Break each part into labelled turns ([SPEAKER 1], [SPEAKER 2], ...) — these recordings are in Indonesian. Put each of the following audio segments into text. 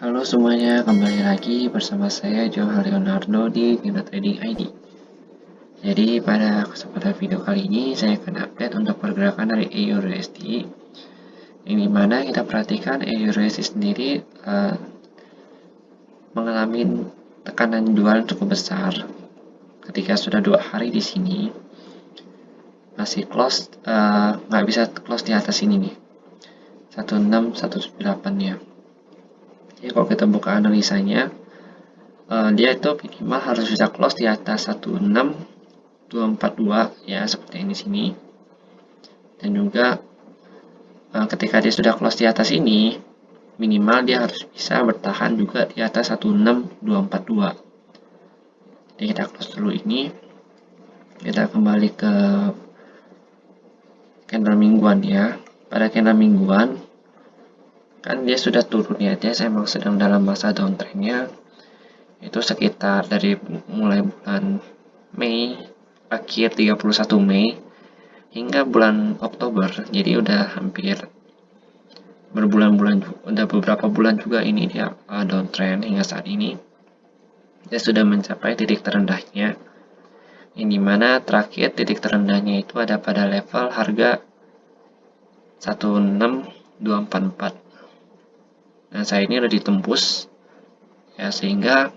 [SPEAKER 1] Halo semuanya, kembali lagi bersama saya Johan Leonardo di Dino Trading ID. Jadi pada kesempatan video kali ini saya akan update untuk pergerakan dari EURUSD, yang dimana kita perhatikan EURUSD sendiri mengalami tekanan jual cukup besar ketika sudah 2 hari di sini masih close, nggak bisa close di atas ini nih 16178 ya. Jadi kalau kita buka analisanya, dia itu minimal harus bisa close di atas 16242 ya, seperti yang di sini. Dan juga ketika dia sudah close di atas ini, minimal dia harus bisa bertahan juga di atas 16242. Jadi kita close dulu ini. Kita kembali ke candle mingguan ya. Pada candle mingguan kan dia sudah turun ya, dia memang sedang dalam masa downtrendnya. Itu sekitar dari mulai bulan Mei, akhir 31 Mei hingga bulan Oktober. Jadi udah hampir berbulan-bulan, udah beberapa bulan juga ini dia downtrend. Hingga saat ini dia sudah mencapai titik terendahnya, yang dimana terakhir titik terendahnya itu ada pada level harga 16244. Nah, saat ini udah ditembus ya, sehingga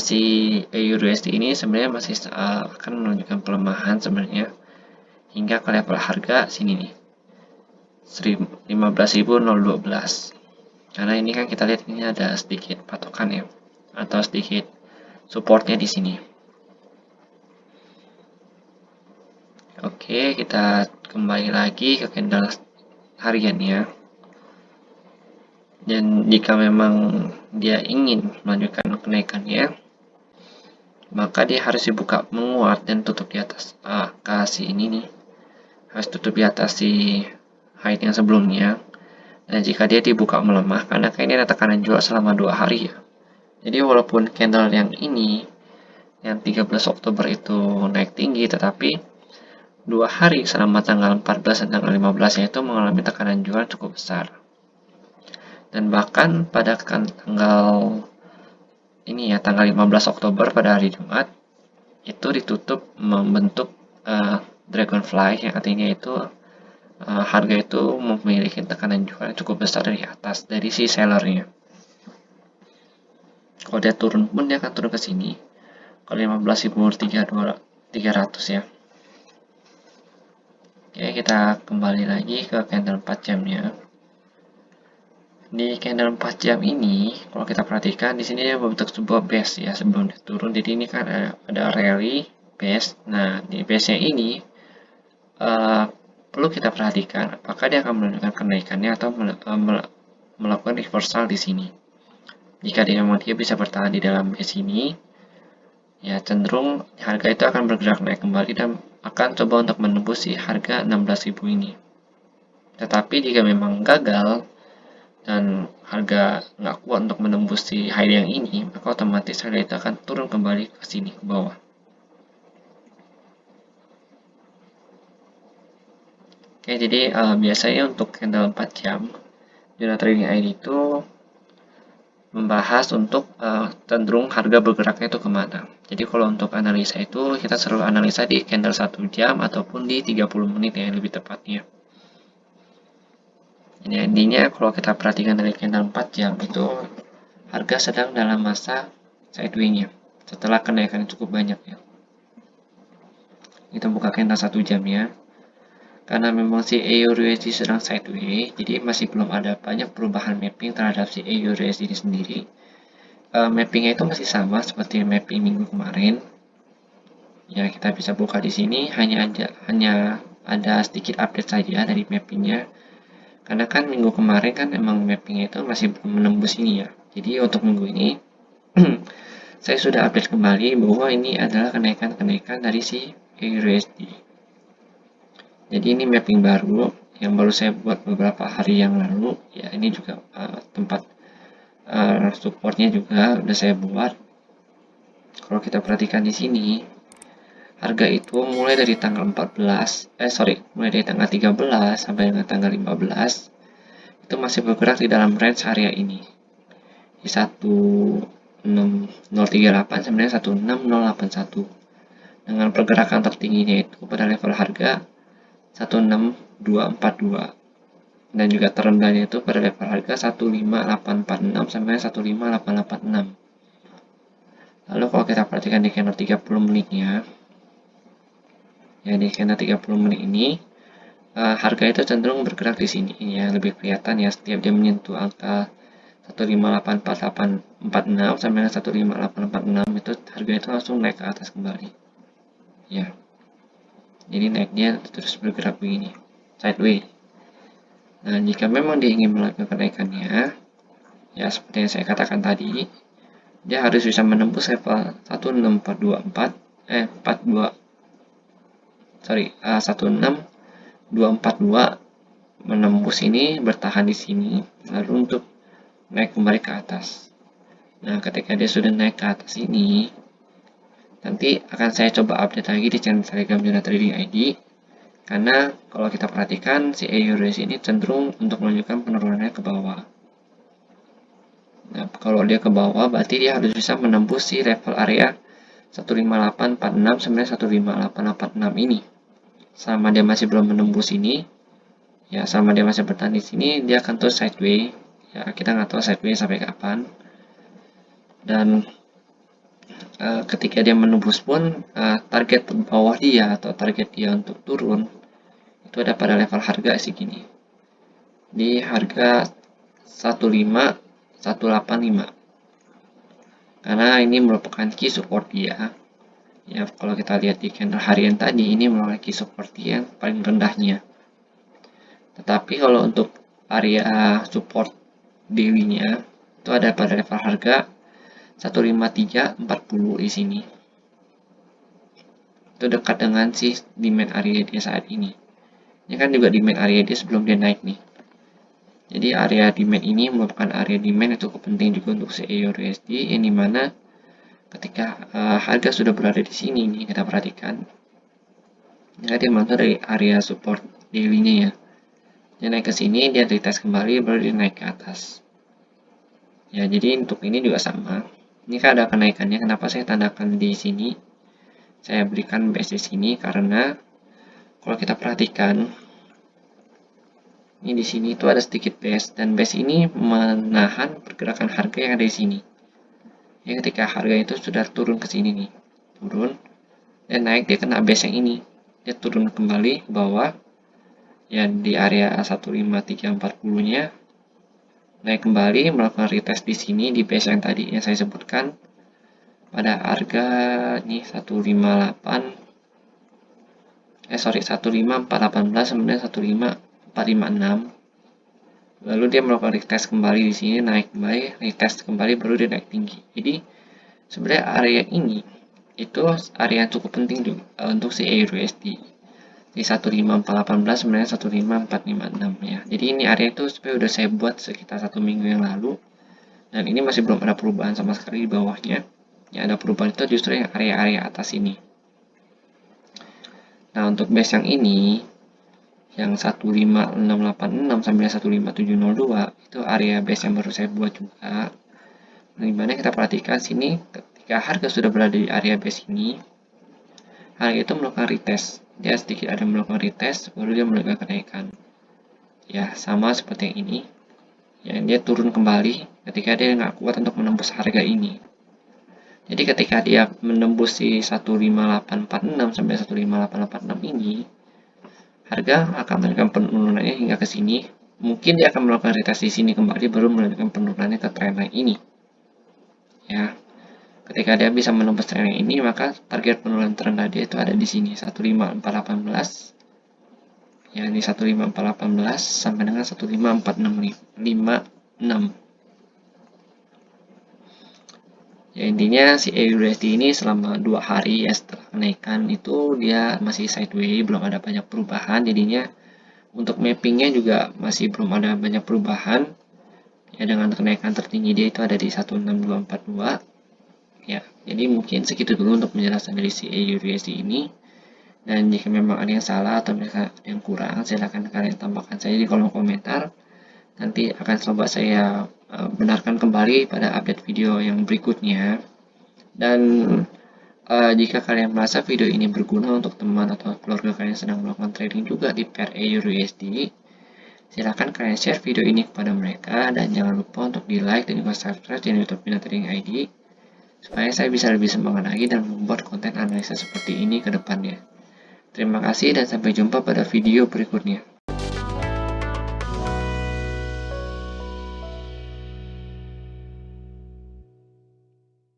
[SPEAKER 1] si EURUSD ini sebenarnya masih akan menunjukkan pelemahan sebenarnya hingga ke level harga sini nih 15.012. Karena ini kan kita lihat ini ada sedikit patokan ya, atau sedikit supportnya di sini. Oke, kita kembali lagi ke candle harian ya. Dan jika memang dia ingin melanjutkan kenaikannya, maka dia harus dibuka menguat dan tutup di atas kasih ini nih. Harus tutup di atas si high yang sebelumnya. Dan jika dia dibuka melemah, karena ini ada tekanan jual selama 2 hari ya. Jadi walaupun candle yang ini, yang 13 Oktober itu naik tinggi, tetapi 2 hari selama tanggal 14 dan tanggal 15 itu mengalami tekanan jual cukup besar. Dan bahkan pada tanggal ini ya, tanggal 15 Oktober pada hari Jumat, itu ditutup membentuk dragonfly, yang artinya itu harga itu memiliki tekanan jual cukup besar dari atas, dari si sellernya. Kalau dia turun pun dia akan turun ke sini, ke 15.300 ya. Oke, kita kembali lagi ke candle 4 jamnya. Di candle 4 jam ini, kalau kita perhatikan di sini dia membentuk sebuah base ya sebelum dia turun. Jadi ini kan ada rally base. Nah, di base-nya ini perlu kita perhatikan apakah dia akan menunjukkan kenaikannya atau melakukan reversal di sini. Jika memang dia bisa bertahan di dalam base ini, ya cenderung harga itu akan bergerak naik kembali dan akan coba untuk menembus si harga 16.000 ini. Tetapi jika memang gagal dan harga nggak kuat untuk menembus si high yang ini, maka otomatis harga itu akan turun kembali ke sini, ke bawah. Oke, jadi biasanya untuk candle 4 jam, Dino Trading ID itu membahas untuk cenderung harga bergeraknya itu kemana. Jadi kalau untuk analisa itu, kita selalu analisa di candle 1 jam ataupun di 30 menit yang lebih tepatnya. Ini intinya kalau kita perhatikan dari candle 4 jam itu, harga sedang dalam masa sideways-nya setelah kenaikan cukup banyak ya. Kita buka candle 1 jam ya. Karena memang si EURUSD sedang sideways, jadi masih belum ada banyak perubahan mapping terhadap si EURUSD ini sendiri. Mappingnya itu masih sama seperti mapping minggu kemarin. Ya, kita bisa buka di sini, hanya ada sedikit update saja dari mappingnya. Karena kan minggu kemarin kan emang mappingnya itu masih belum menembus ini ya. Jadi untuk minggu ini saya sudah update kembali bahwa ini adalah kenaikan dari si EURUSD. Jadi ini mapping baru yang baru saya buat beberapa hari yang lalu. Ya, ini juga tempat supportnya juga udah saya buat. Kalau kita perhatikan di sini, harga itu mulai dari tanggal 13 sampai dengan tanggal 15 itu masih bergerak di dalam range area ini. 16038 sampai dengan 16081. Dengan pergerakan tertingginya itu pada level harga 16242 dan juga terendahnya itu pada level harga 15846 sampai 15886. Lalu kalau kita perhatikan di candle 30 menitnya, ya di candle 30 menit ini harga itu cenderung bergerak di sini ya, lebih kelihatan ya setiap dia menyentuh angka 1584846 sampai dengan 15846 itu harga itu langsung naik ke atas kembali. Ya. Jadi naiknya terus bergerak begini, sideways. Nah, jika memang dia ingin melakukan kenaikannya, ya seperti yang saya katakan tadi, dia harus bisa menembus level 16242 menembus ini, bertahan di sini, lalu untuk naik kembali ke atas. Nah, ketika dia sudah naik ke atas ini, nanti akan saya coba update lagi di channel Telegram Jona Trading ID. Karena kalau kita perhatikan si EURUSD ini cenderung untuk menunjukkan penurunannya ke bawah. Nah, kalau dia ke bawah berarti dia harus bisa menembus si level area 15846 sampai 15886 ini. Selama dia masih belum menembus ini, ya selama dia masih bertahan di sini, dia akan terus sideways. Ya, kita nggak tahu sideways sampai kapan. Dan ketika dia menembus pun, target bawah dia atau target dia untuk turun itu ada pada level harga segini, di harga 15185, karena ini merupakan key support dia ya. Kalau kita lihat di candle harian tadi, ini merupakan key support dia yang paling rendahnya. Tetapi kalau untuk area support daily-nya itu ada pada level harga 15340 di sini. Itu dekat dengan si demand area dia saat ini. Ini kan juga demand area dia sebelum dia naik nih. Jadi area demand ini merupakan area demand yang cukup penting juga untuk si EURUSD, yang dimana ketika harga sudah berada di sini nih, kita perhatikan, ya dia mantul dari area support daily-nya ya. Dia naik ke sini, dia retest kembali, baru dia naik ke atas. Ya, jadi untuk ini juga sama. Ini kan ada kenaikannya. Kenapa saya tandakan di sini? Saya berikan base di sini karena kalau kita perhatikan, ini di sini itu ada sedikit base, dan base ini menahan pergerakan harga yang ada di sini. Ya, ketika harga itu sudah turun ke sini nih, turun dan naik, dia kena base yang ini, dia turun kembali ke bawah, ya di area 15340-nya, naik kembali melakukan retest di sini di base yang tadi yang saya sebutkan pada harga nih 15418 sampai 15456. Lalu dia melakukan retest kembali di sini, naik kembali, retest kembali, baru dia naik tinggi. Jadi sebenarnya area ini itu area yang cukup penting juga untuk si EURUSD di 15418 sebenarnya 15456 ya. Jadi ini area itu sebenarnya udah saya buat sekitar 1 minggu yang lalu, dan ini masih belum ada perubahan sama sekali di bawahnya. Yang ada perubahan itu justru yang area-area atas ini. Nah, untuk base yang ini, yang 15686 sampai 15702, itu area base yang baru saya buat juga. Nah, dimana kita perhatikan sini, ketika harga sudah berada di area base ini, harga itu melakukan retest. Dia sedikit ada melakukan retest, baru dia melakukan kenaikan. Ya, sama seperti yang ini. Ya, dia turun kembali ketika dia nggak kuat untuk menembus harga ini. Jadi ketika dia menembus di 15846 sampai 15886 ini, harga akan melakukan penurunannya hingga ke sini. Mungkin dia akan melakukan retest di sini kembali, baru melanjutkan penurunannya ke trendline ini. Ya, ketika dia bisa menembus trendline ini, maka target penurunan terendah dia itu ada di sini 15418. Ya, di 15418 sampai dengan 15456. Ya, intinya si EURUSD ini selama 2 hari ya setelah kenaikan itu dia masih sideways, belum ada banyak perubahan. Jadinya untuk mappingnya juga masih belum ada banyak perubahan. Ya, dengan kenaikan tertinggi dia itu ada di 16242. Ya, jadi mungkin segitu dulu untuk penjelasan dari si EURUSD ini. Dan jika memang ada yang salah atau misalkan ada yang kurang, silahkan kalian tambahkan saja di kolom komentar. Nanti akan coba saya benarkan kembali pada update video yang berikutnya. Dan jika kalian merasa video ini berguna untuk teman atau keluarga kalian sedang melakukan trading juga di pair EURUSD, silakan kalian share video ini kepada mereka, dan jangan lupa untuk di like dan juga subscribe channel YouTube Bina Trading ID supaya saya bisa lebih semangat lagi dan membuat konten analisa seperti ini ke depannya. Terima kasih dan sampai jumpa pada video berikutnya.